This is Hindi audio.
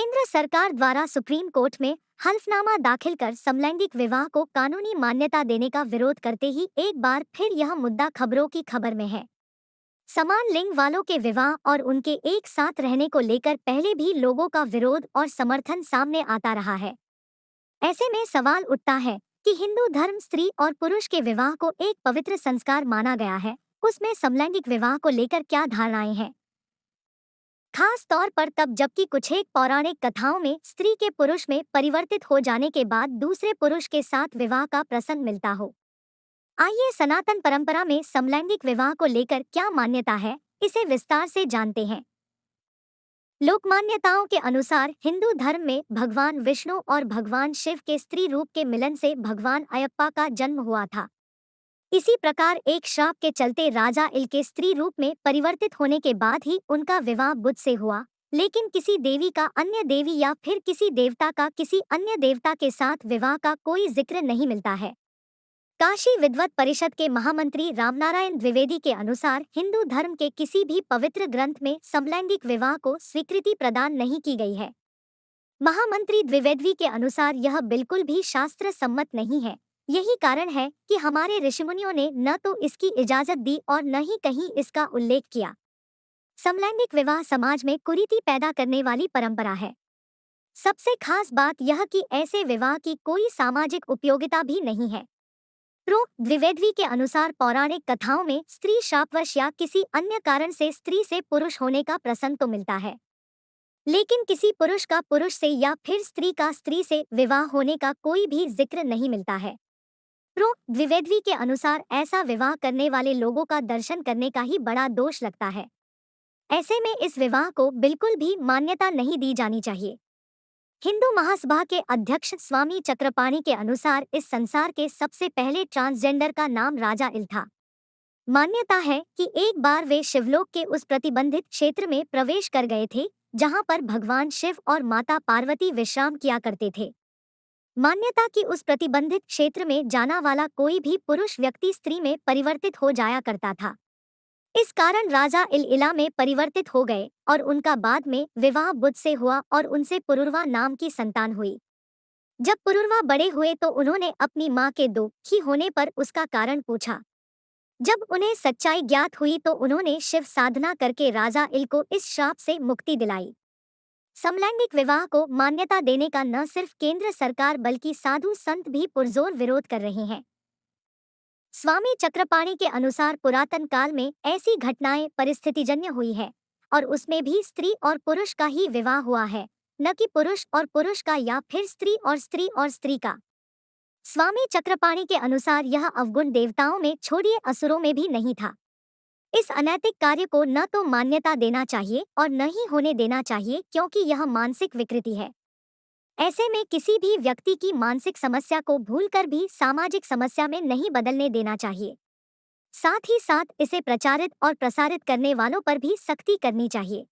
केंद्र सरकार द्वारा सुप्रीम कोर्ट में हल्फनामा दाखिल कर समलैंगिक विवाह को कानूनी मान्यता देने का विरोध करते ही एक बार फिर यह मुद्दा खबरों की खबर में है। समान लिंग वालों के विवाह और उनके एक साथ रहने को लेकर पहले भी लोगों का विरोध और समर्थन सामने आता रहा है। ऐसे में सवाल उठता है कि हिंदू धर्म स्त्री और पुरुष के विवाह को एक पवित्र संस्कार माना गया है, उसमें समलैंगिक विवाह को लेकर क्या धारणाएं हैं। खास तौर पर तब जबकि कुछ एक पौराणिक कथाओं में स्त्री के पुरुष में परिवर्तित हो जाने के बाद दूसरे पुरुष के साथ विवाह का प्रसंग मिलता हो। आइए सनातन परंपरा में समलैंगिक विवाह को लेकर क्या मान्यता है, इसे विस्तार से जानते हैं। लोक मान्यताओं के अनुसार हिंदू धर्म में भगवान विष्णु और भगवान शिव के स्त्री रूप के मिलन से भगवान अयप्पा का जन्म हुआ था। इसी प्रकार एक श्राप के चलते राजा इल के स्त्री रूप में परिवर्तित होने के बाद ही उनका विवाह बुध से हुआ, लेकिन किसी देवी का अन्य देवी या फिर किसी देवता का किसी अन्य देवता के साथ विवाह का कोई जिक्र नहीं मिलता है। काशी विद्वत परिषद के महामंत्री रामनारायण द्विवेदी के अनुसार हिंदू धर्म के किसी भी पवित्र ग्रंथ में समलैंगिक विवाह को स्वीकृति प्रदान नहीं की गई है। महामंत्री द्विवेदी के अनुसार यह बिल्कुल भी शास्त्र सम्मत नहीं है। यही कारण है कि हमारे ऋषिमुनियों ने न तो इसकी इजाजत दी और न ही कहीं इसका उल्लेख किया। समलैंगिक विवाह समाज में कुरीति पैदा करने वाली परंपरा है। सबसे खास बात यह कि ऐसे विवाह की कोई सामाजिक उपयोगिता भी नहीं है। द्विवेदी के अनुसार पौराणिक कथाओं में स्त्री शापवश या किसी अन्य कारण से स्त्री से पुरुष होने का प्रसंग तो मिलता है, लेकिन किसी पुरुष का पुरुष से या फिर स्त्री का स्त्री से विवाह होने का कोई भी जिक्र नहीं मिलता है। द्विवेदी के अनुसार ऐसा विवाह करने वाले लोगों का दर्शन करने का ही बड़ा दोष लगता है। ऐसे में इस विवाह को बिल्कुल भी मान्यता नहीं दी जानी चाहिए। हिंदू महासभा के अध्यक्ष स्वामी चक्रपाणी के अनुसार इस संसार के सबसे पहले ट्रांसजेंडर का नाम राजा इल था। मान्यता है कि एक बार वे शिवलोक के उस प्रतिबंधित क्षेत्र में प्रवेश कर गए थे जहां पर भगवान शिव और माता पार्वती विश्राम किया करते थे। मान्यता कि उस प्रतिबंधित क्षेत्र में जाना वाला कोई भी पुरुष व्यक्ति स्त्री में परिवर्तित हो जाया करता था। इस कारण राजा इला में परिवर्तित हो गए और उनका बाद में विवाह बुध से हुआ और उनसे पुरुरवा नाम की संतान हुई। जब पुरुरवा बड़े हुए तो उन्होंने अपनी मां के दुखी होने पर उसका कारण पूछा। जब उन्हें सच्चाई ज्ञात हुई तो उन्होंने शिव साधना करके राजा इल को इस श्राप से मुक्ति दिलाई। समलैंगिक विवाह को मान्यता देने का न सिर्फ केंद्र सरकार बल्कि साधु संत भी पुरजोर विरोध कर रहे हैं। स्वामी चक्रपाणी के अनुसार पुरातन काल में ऐसी घटनाएं परिस्थितिजन्य हुई है और उसमें भी स्त्री और पुरुष का ही विवाह हुआ है, न कि पुरुष और पुरुष का या फिर स्त्री और स्त्री का। स्वामी चक्रपाणी के अनुसार यह अवगुण देवताओं में छोड़िए असुरों में भी नहीं था। इस अनैतिक कार्य को न तो मान्यता देना चाहिए और न ही होने देना चाहिए, क्योंकि यह मानसिक विकृति है। ऐसे में किसी भी व्यक्ति की मानसिक समस्या को भूलकर भी सामाजिक समस्या में नहीं बदलने देना चाहिए। साथ ही साथ इसे प्रचारित और प्रसारित करने वालों पर भी सख्ती करनी चाहिए।